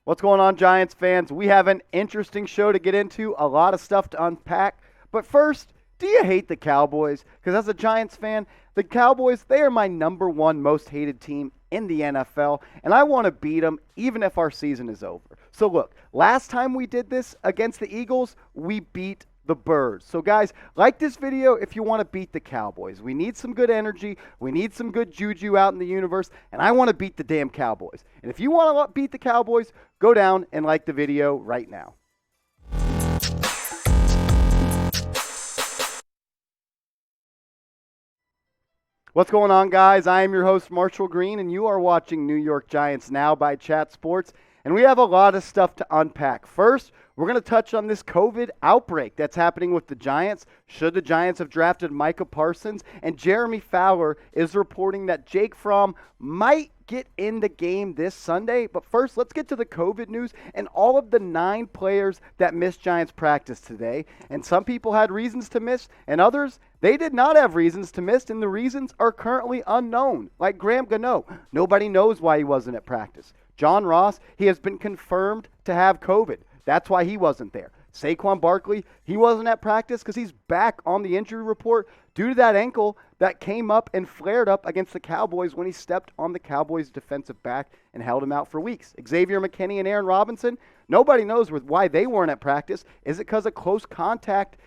What's going on, Giants fans? We have an interesting show to get into, a lot of stuff to unpack. But first, do you hate the Cowboys? Because as a Giants fan, the Cowboys, they are my number one most hated team in the NFL, and I want to beat them even if our season is over. So look, last time we did this against the Eagles, we beat the Birds. So guys, like this video if you want to beat the Cowboys. We need some good energy. We need some good juju out in the universe, and I want to beat the damn Cowboys. And if you want to beat the Cowboys, go down and like the video right now. What's going on, guys? I am your host, Marshall Green, and you are watching New York Giants Now by Chat Sports. And we have a lot of stuff to unpack. First, we're going to touch on this COVID outbreak that's happening with the Giants. Should the Giants have drafted Micah Parsons? And Jeremy Fowler is reporting that Jake Fromm might get in the game this Sunday. But first, let's get to the COVID news and all of the 9 players that missed Giants practice today. And some people had reasons to miss, and others, they did not have reasons to miss, and the reasons are currently unknown. Like Graham Gano, nobody knows why he wasn't at practice. John Ross, he has been confirmed to have COVID. That's why he wasn't there. Saquon Barkley, he wasn't at practice because he's back on the injury report due to that ankle that came up and flared up against the Cowboys when he stepped on the Cowboys' defensive back and held him out for weeks. Xavier McKinney and Aaron Robinson, nobody knows why they weren't at practice. Is it because of close contact,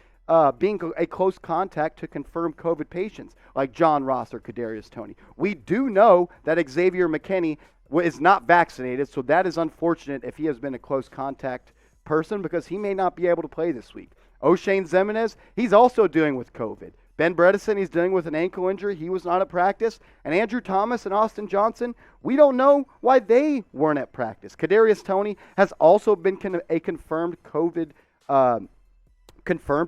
being a close contact to confirm COVID patients like John Ross or Kadarius Toney? We do know that Xavier McKinney is not vaccinated, so that is unfortunate if he has been a close contact person because he may not be able to play this week. O'Shane Ximines, he's also dealing with COVID. Ben Bredesen, he's dealing with an ankle injury. He was not at practice. And Andrew Thomas and Austin Johnson, we don't know why they weren't at practice. Kadarius Toney has also been confirmed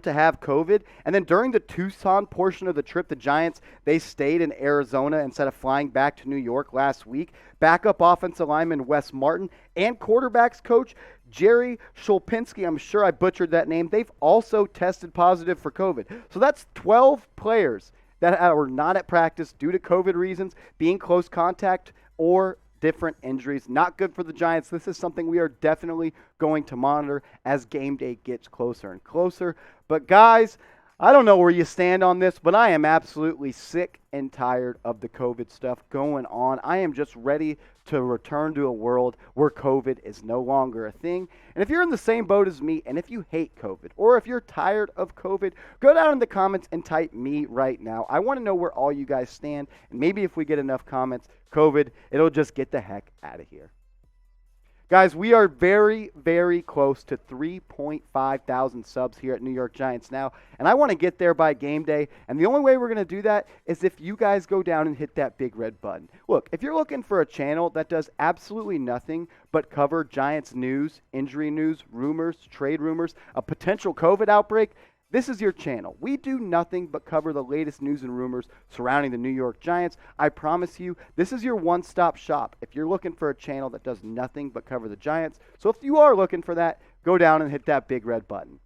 to have COVID. And then during the Tucson portion of the trip, the Giants, they stayed in Arizona instead of flying back to New York last week. Backup offensive lineman Wes Martin and quarterbacks coach Jerry Shulpinski, I'm sure I butchered that name, they've also tested positive for COVID. So that's 12 players that are not at practice due to COVID reasons, being close contact, or different injuries. Not good for the Giants. This is something we are definitely going to monitor as game day gets closer and closer. But guys, I don't know where you stand on this, but I am absolutely sick and tired of the COVID stuff going on. I am just ready to return to a world where COVID is no longer a thing. And if you're in the same boat as me, and if you hate COVID, or if you're tired of COVID, go down in the comments and type me right now. I want to know where all you guys stand, and maybe if we get enough comments, COVID, it'll just get the heck out of here. Guys, we are very, very close to 3.5 thousand subs here at New York Giants Now, and I want to get there by game day, and the only way we're going to do that is if you guys go down and hit that big red button. Look, if you're looking for a channel that does absolutely nothing but cover Giants news, injury news, rumors, trade rumors, a potential COVID outbreak, this is your channel. We do nothing but cover the latest news and rumors surrounding the New York Giants. I promise you, this is your one-stop shop if you're looking for a channel that does nothing but cover the Giants. So if you are looking for that, go down and hit that big red button.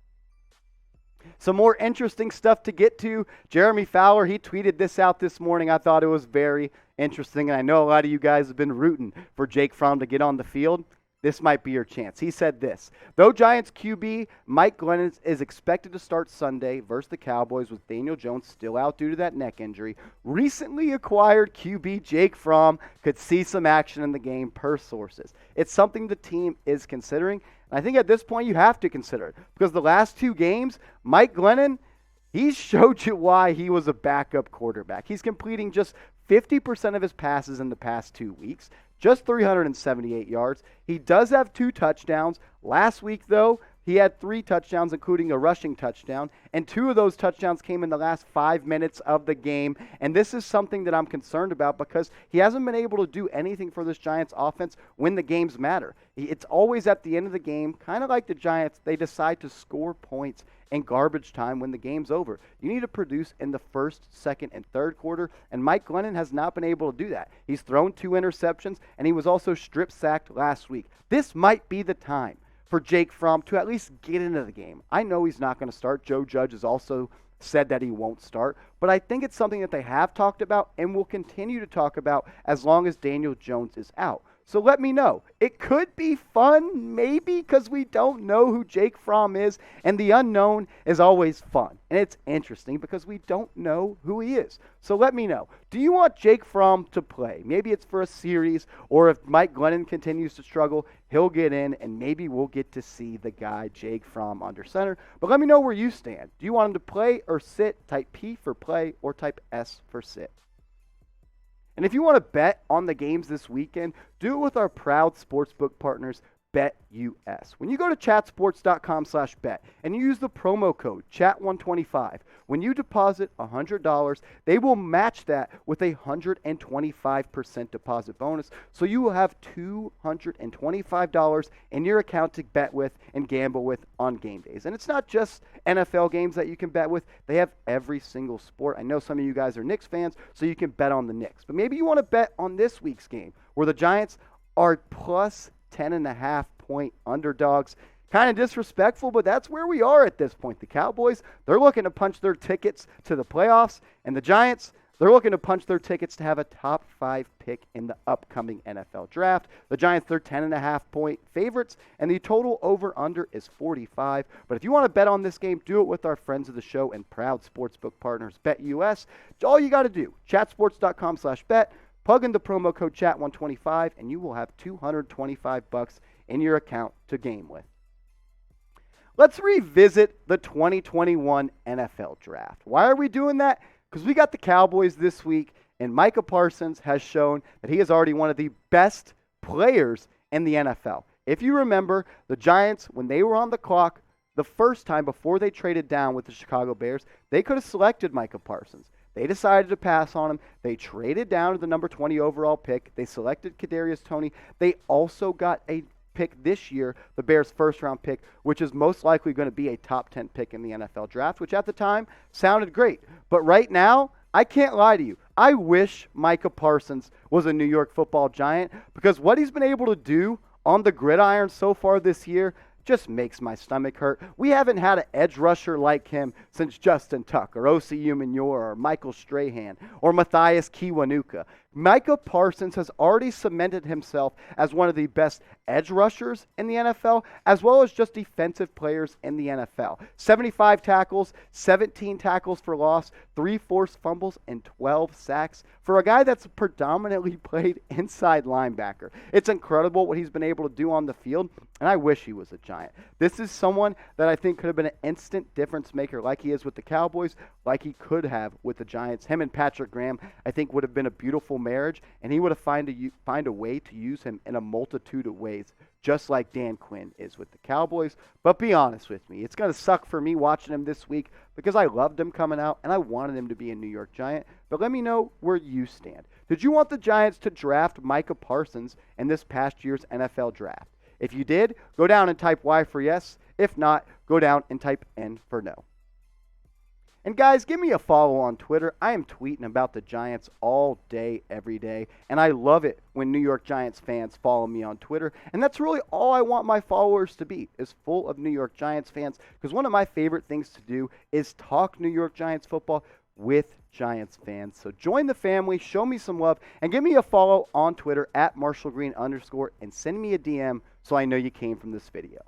Some more interesting stuff to get to. Jeremy Fowler, he tweeted this out this morning. I thought it was very interesting, and I know a lot of you guys have been rooting for Jake Fromm to get on the field. This might be your chance. He said this: though Giants QB Mike Glennon is expected to start Sunday versus the Cowboys with Daniel Jones still out due to that neck injury, recently acquired QB Jake Fromm could see some action in the game per sources. It's something the team is considering. And I think at this point you have to consider it because the last 2 games, Mike Glennon, he showed you why he was a backup quarterback. He's completing just 50% of his passes in the past 2 weeks. Just 378 yards. He does have 2 touchdowns. Last week, though, he had 3 touchdowns, including a rushing touchdown, and 2 of those touchdowns came in the last 5 minutes of the game. And this is something that I'm concerned about because he hasn't been able to do anything for this Giants offense when the games matter. It's always at the end of the game, kind of like the Giants, they decide to score points in garbage time when the game's over. You need to produce in the first, second, and third quarter, and Mike Glennon has not been able to do that. He's thrown 2 interceptions, and he was also strip sacked last week. This might be the time for Jake Fromm to at least get into the game. I know he's not going to start. Joe Judge has also said that he won't start, but I think it's something that they have talked about and will continue to talk about as long as Daniel Jones is out. So let me know. It could be fun, maybe, because we don't know who Jake Fromm is, and the unknown is always fun. And it's interesting because we don't know who he is. So let me know. Do you want Jake Fromm to play? Maybe it's for a series, or if Mike Glennon continues to struggle, he'll get in, and maybe we'll get to see the guy Jake Fromm under center. But let me know where you stand. Do you want him to play or sit? Type P for play or type S for sit. And if you want to bet on the games this weekend, do it with our proud sportsbook partners, BetUS. When you go to chatsports.com/bet and you use the promo code CHAT125, when you deposit $100, they will match that with a 125% deposit bonus. So you will have $225 in your account to bet with and gamble with on game days. And it's not just NFL games that you can bet with. They have every single sport. I know some of you guys are Knicks fans, so you can bet on the Knicks. But maybe you want to bet on this week's game where the Giants are plus 10.5-point underdogs. Kind of disrespectful, but that's where we are at this point. The Cowboys, they're looking to punch their tickets to the playoffs, and the Giants, they're looking to punch their tickets to have a top 5 pick in the upcoming NFL draft. The Giants, they're 10.5-point favorites, and the total over-under is 45. But if you want to bet on this game, do it with our friends of the show and proud sportsbook partners, BetUS. It's all you got to do. Chatsports.com/bet. Plug in the promo code CHAT125, and you will have $225 in your account to game with. Let's revisit the 2021 NFL Draft. Why are we doing that? Because we got the Cowboys this week, and Micah Parsons has shown that he is already one of the best players in the NFL. If you remember, the Giants, when they were on the clock the first time before they traded down with the Chicago Bears, they could have selected Micah Parsons. They decided to pass on him. They traded down to the number 20 overall pick. They selected Kadarius Toney. They also got a pick this year, the Bears' first-round pick, which is most likely going to be a top 10 pick in the NFL draft, which at the time sounded great. But right now, I can't lie to you. I wish Micah Parsons was a New York Football Giant because what he's been able to do on the gridiron so far this year just makes my stomach hurt. We haven't had an edge rusher like him since Justin Tuck or O.C. Umenyiora or Michael Strahan or Matthias Kiwanuka. Micah Parsons has already cemented himself as one of the best edge rushers in the NFL, as well as just defensive players in the NFL. 75 tackles, 17 tackles for loss, 3 forced fumbles, and 12 sacks for a guy that's predominantly played inside linebacker. It's incredible what he's been able to do on the field, and I wish he was a Giant. This is someone that I think could have been an instant difference maker like he is with the Cowboys, like he could have with the Giants. Him and Patrick Graham, I think, would have been a beautiful marriage, and he would have find a way to use him in a multitude of ways, just like Dan Quinn is with the Cowboys. But be honest with me, it's going to suck for me watching him this week because I loved him coming out, and I wanted him to be a New York Giant. But let me know where you stand. Did you want the Giants to draft Micah Parsons in this past year's NFL draft? If you did, go down and type Y for yes. If not, go down and type N for no. And guys, give me a follow on Twitter. I am tweeting about the Giants all day, every day. And I love it when New York Giants fans follow me on Twitter. And that's really all I want my followers to be, is full of New York Giants fans. Because one of my favorite things to do is talk New York Giants football with Giants fans. So join the family, show me some love, and give me a follow on Twitter @MarshallGreen_, and send me a DM so I know you came from this video.